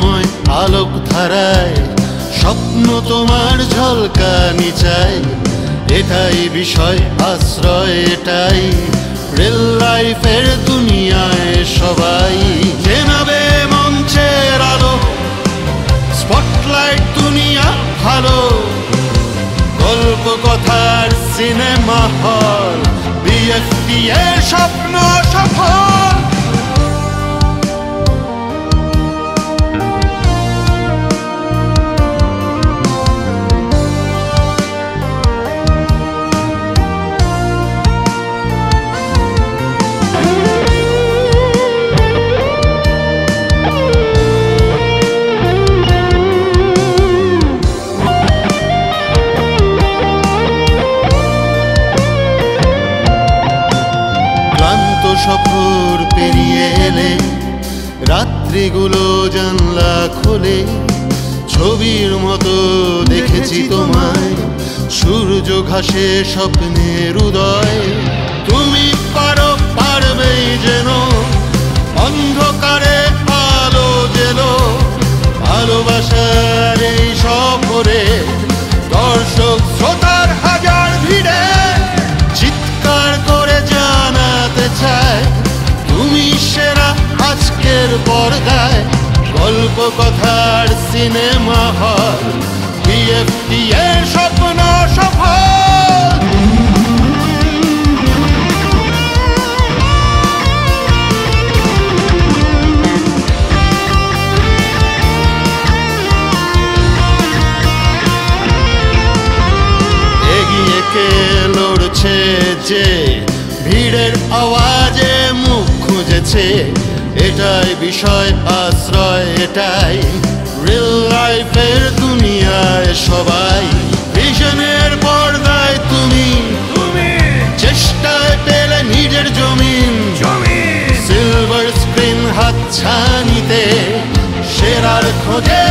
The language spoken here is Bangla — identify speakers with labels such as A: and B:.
A: আনন্দময় আলোক ধারায় স্বপ্ন তোমার ঝলকানি চাই। এটাই বিষয় আশ্রয়, এটাই রিয়েল লাইফের দুনিয়ায় সবাই চেনাবে মঞ্চের আলো, স্পটলাইট দুনিয়া ভালো, গল্প কথার সিনেমা হল, বিএফটি এর স্বপ্ন সফল। সফর পেরিয়ে এলে রাত্রিগুলো জানলা খোলে, ছবির মতো দেখেছি তোমায় সূর্য ঘাসে স্বপ্নের উদয়। তুমি পারো, পারবেই যেন অন্ধকারে আলো জেলো, ভালোবাসার এই সফরে দর্শক শ্রোতার হাজার ভিড়ে চিৎকার করে জানাতে চায় তুমি সেরা আজকের পর্দায়। গল্প কথার সিনেমা হল, বিএফটি এর স্বপ্ন সফল। এগিয়ে কে লড়ছে যে ভিড়ের আওয়াজে মুখ খুঁজেছে, এটাই বিষয় আশ্রয়, এটাই রিয়েল লাইফের দুনিয়ায় সবাই। ভিশনের পর্দায় তুমি চেষ্টায় পেলে নিজের জমিন, সিলভার স্ক্রিন হাতছানিতে সেরার খোঁজে